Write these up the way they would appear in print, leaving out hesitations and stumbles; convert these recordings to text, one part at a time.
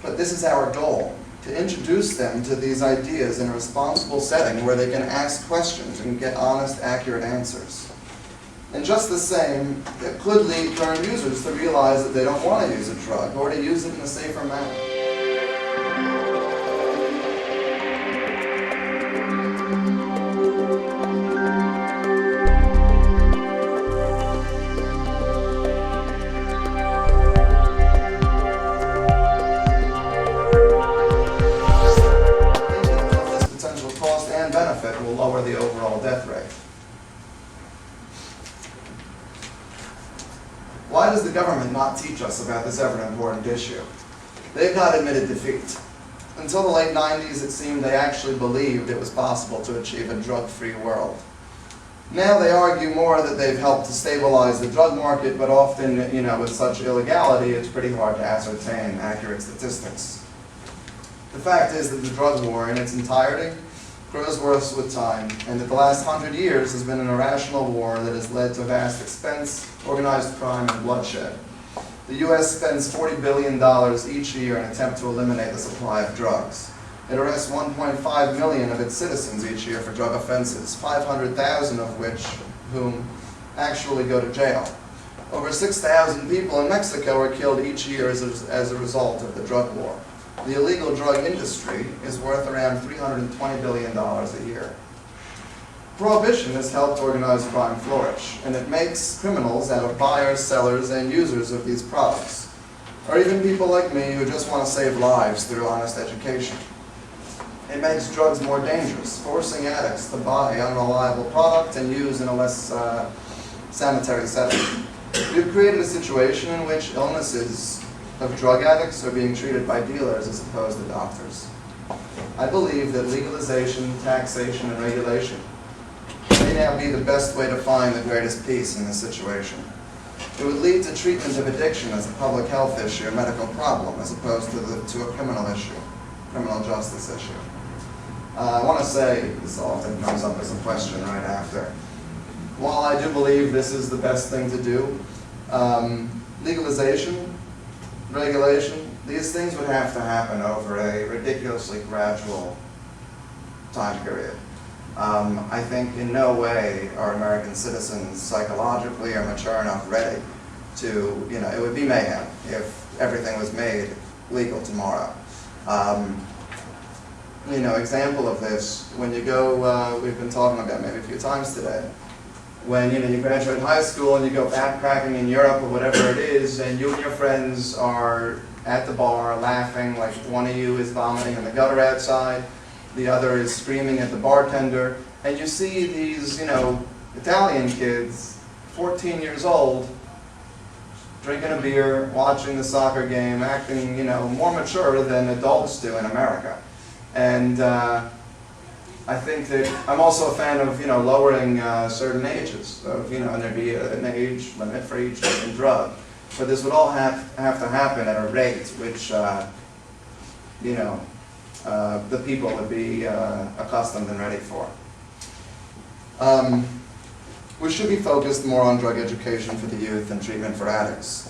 But this is our goal, to introduce them to these ideas in a responsible setting where they can ask questions and get honest, accurate answers. And just the same, it could lead current users to realize that they don't want to use a drug or to use it in a safer manner. Will lower the overall death rate. Why does the government not teach us about this ever important issue? They've not admitted defeat. Until the late 90s, it seemed they actually believed it was possible to achieve a drug-free world. Now they argue more that they've helped to stabilize the drug market, but often, with such illegality, it's pretty hard to ascertain accurate statistics. The fact is that the drug war in its entirety grows worse with time, and that the last 100 years has been an irrational war that has led to vast expense, organized crime, and bloodshed. The U.S. spends $40 billion each year in an attempt to eliminate the supply of drugs. It arrests 1.5 million of its citizens each year for drug offenses, 500,000 of whom actually go to jail. Over 6,000 people in Mexico are killed each year as a result of the drug war. The illegal drug industry is worth around $320 billion a year. Prohibition has helped organized crime flourish, and it makes criminals out of buyers, sellers, and users of these products, or even people like me who just want to save lives through honest education. It makes drugs more dangerous, forcing addicts to buy unreliable product and use in a less sanitary setting. We've created a situation in which illnesses of drug addicts are being treated by dealers as opposed to doctors. I believe that legalization, taxation, and regulation may now be the best way to find the greatest peace in this situation. It would lead to treatment of addiction as a public health issue, a medical problem, as opposed to a criminal issue, criminal justice issue. I want to say, this often comes up as a question right after, while I do believe this is the best thing to do, legalization, regulation, these things would have to happen over a ridiculously gradual time period. I think in no way are American citizens psychologically or mature enough ready to, it would be mayhem if everything was made legal tomorrow. Example of this, when you go, we've been talking about maybe a few times today, when you graduate high school and you go backpacking in Europe or whatever it is, and you and your friends are at the bar laughing, like one of you is vomiting in the gutter outside, the other is screaming at the bartender, and you see these, Italian kids, 14 years old, drinking a beer, watching the soccer game, acting, more mature than adults do in America. And I think that I'm also a fan of lowering certain ages of and there'd be an age limit for each different drug, but this would all have to happen at a rate which the people would be accustomed and ready for. We should be focused more on drug education for the youth and treatment for addicts,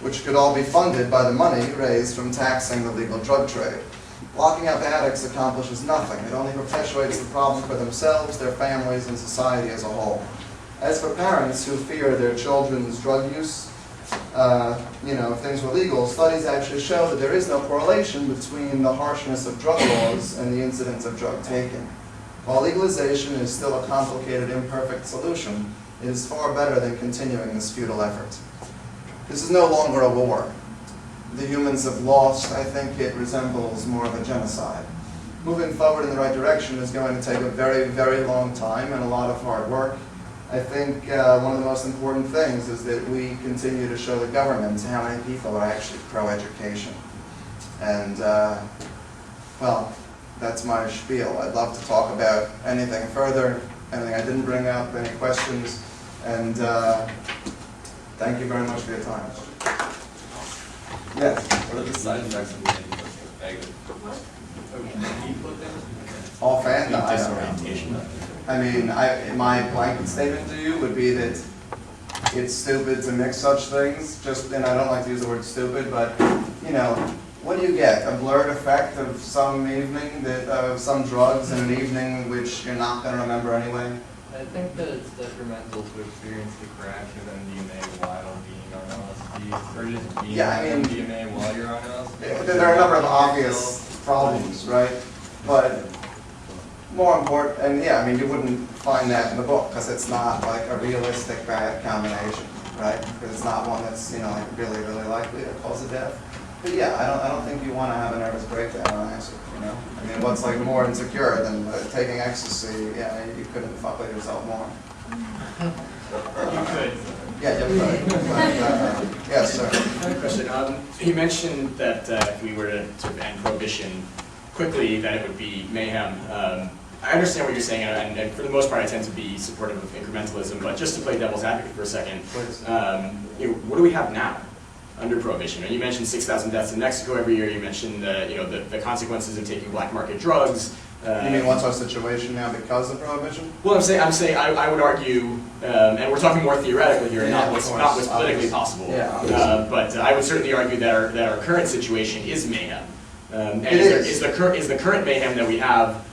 which could all be funded by the money raised from taxing the legal drug trade. Locking up addicts accomplishes nothing. It only perpetuates the problem for themselves, their families, and society as a whole. As for parents who fear their children's drug use, if things were legal, studies actually show that there is no correlation between the harshness of drug laws and the incidence of drug taking. While legalization is still a complicated, imperfect solution, it is far better than continuing this futile effort. This is no longer a war. The humans have lost. I think it resembles more of a genocide. Moving forward in the right direction is going to take a very, very long time and a lot of hard work. I think one of the most important things is that we continue to show the government how many people are actually pro-education. And, well, that's my spiel. I'd love to talk about anything further, anything I didn't bring up, any questions, and thank you very much for your time. Yes? What are the side effects of being Offhand, no, I don't. I mean, my blanket statement to you would be that it's stupid to mix such things. And I don't like to use the word stupid, but what do you get? A blurred effect of some evening, that some drugs in an evening which you're not going to remember anyway? I think that it's detrimental to experience the crash of MDMA while being on LSD, or just being on MDMA while you're on LSD. There are a number of obvious problems, right? But more important, and yeah, I mean, you wouldn't find that in the book because it's not like a realistic bad combination, right? Because it's not one that's, you know, like really, really likely to cause a death. But yeah, I don't think you want to have a nervous breakdown on acid, you know? I mean, what's like more insecure than taking ecstasy? Yeah, you couldn't fuck with yourself more. You could. Yeah, you could. But, yes, sir. I have a question. You mentioned that if we were to end prohibition quickly, that it would be mayhem. I understand what you're saying, and for the most part, I tend to be supportive of incrementalism. But just to play devil's advocate for a second, what do we have now under prohibition? And you mentioned 6,000 deaths in Mexico every year. You mentioned the consequences of taking black market drugs. You mean what's our situation now because of prohibition? Well, I'm saying I would argue, and we're talking more theoretically here, not what's politically possible. Yeah, but I would certainly argue that our current situation is mayhem. Is the current mayhem that we have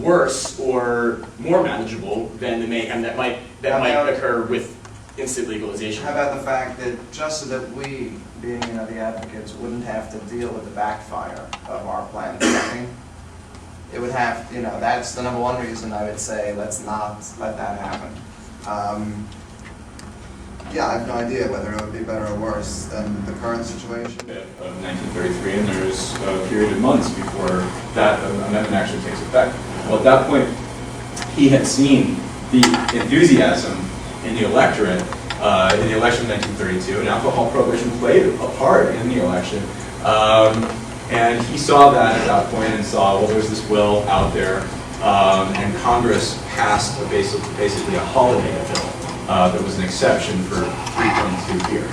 worse or more manageable than the mayhem that might occur with instant legalization? How about the fact that just so that we, being the advocates, wouldn't have to deal with the backfire of our plan planning, it would have, that's the number one reason I would say let's not let that happen. Yeah, I have no idea whether it would be better or worse than the current situation. Of 1933, and there's a period of months before that amendment actually takes effect. Well, at that point, he had seen the enthusiasm in the electorate in the election of 1932, and alcohol prohibition played a part in the election. And he saw that at that point and saw, well, there's this will out there, and Congress passed basically a holiday bill. There was an exception for 3.2 beer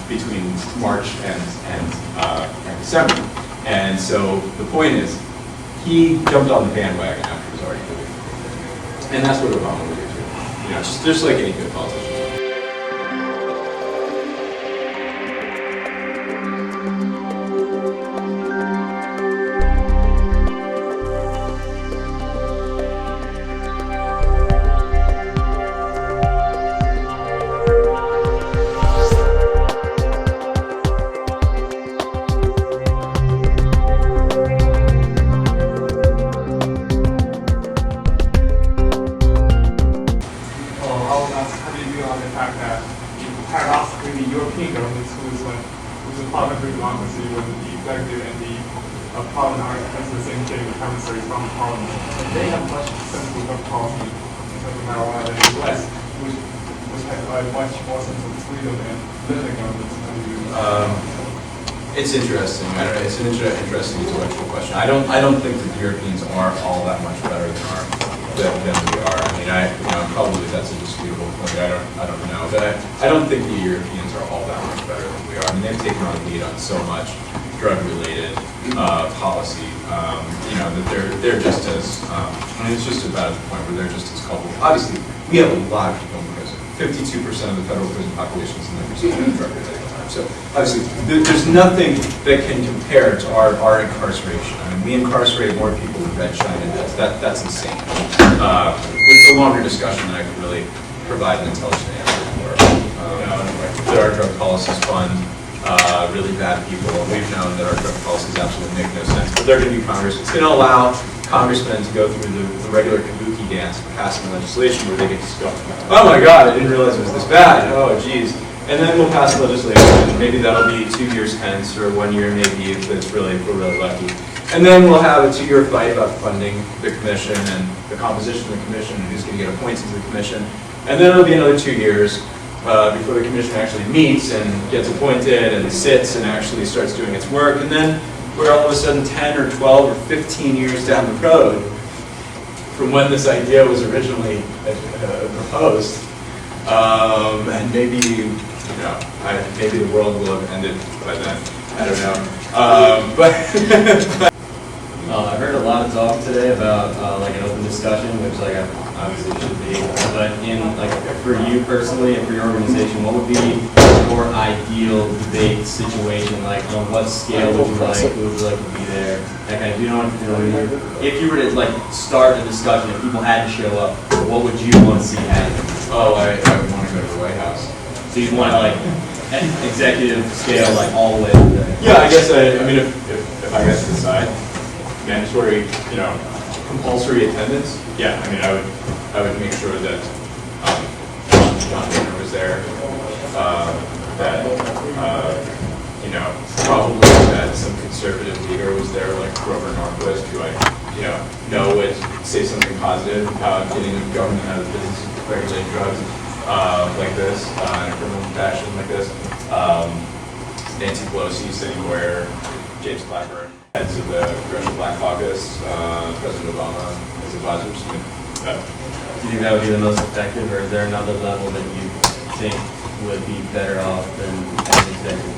between March and December. And so the point is, he jumped on the bandwagon after it was already moving. And that's what Obama would do too. Just like any good politician. It's interesting. It's an interesting intellectual question. I don't think that the Europeans are all that much better than we are. I mean, probably that's a disputable point. I don't know, but I don't think the Europeans are all that much better than we are. I mean, they've taken on lead on so much drug-related policy. That they're just as. It's just about at the point where they're just as culpable. Obviously, we have a lot of people in prison. 52% of the federal prison population is never seen a drug-related crime. So obviously, there's nothing that can compare to our incarceration. I mean, we incarcerate more people with red China deaths. That's insane. It's a longer discussion than I could really provide an intelligent answer for. That our drug policies fund really bad people. We've known that our drug policies absolutely make no sense. But they're going to be Congress. It's going to allow congressmen to go through the regular kabuki dance of passing legislation where they get to go, oh my God, I didn't realize it was this bad. Oh, geez. And then we'll pass legislation, and maybe that'll be 2 years hence, or 1 year maybe if we're really lucky. And then we'll have a 2-year fight about funding the commission and the composition of the commission and who's going to get appointed to the commission. And then it'll be another 2 years before the commission actually meets and gets appointed and sits and actually starts doing its work. And then we're all of a sudden 10 or 12 or 15 years down the road from when this idea was originally proposed. And maybe, maybe the world will have ended by then. I don't know. I heard a lot of talk today about an open discussion, which obviously should be. But for you personally and for your organization, what would be your ideal debate situation? Like, on what scale would you like to be there? That kind of, you know what I mean? If you were to like start a discussion and people had to show up, what would you want to see happen? Oh, I would want to go to the White House. So you'd want to like executive scale, like all the way to there. Yeah, I guess, I mean, if I guess decide, mandatory, compulsory attendance, yeah, I mean, I would make sure that, John Boehner was there, probably that some conservative leader was there, like Grover Norquist, who I, know would say something positive about getting the government out of the business of regulating drugs, like this, in a criminal fashion like this. Nancy Pelosi, Cindy Hoyer, James Clapper, heads of the Congressional Black Caucus, President Obama, as advisors. Do you think that would be the most effective, or is there another level that you think would be better off than an executive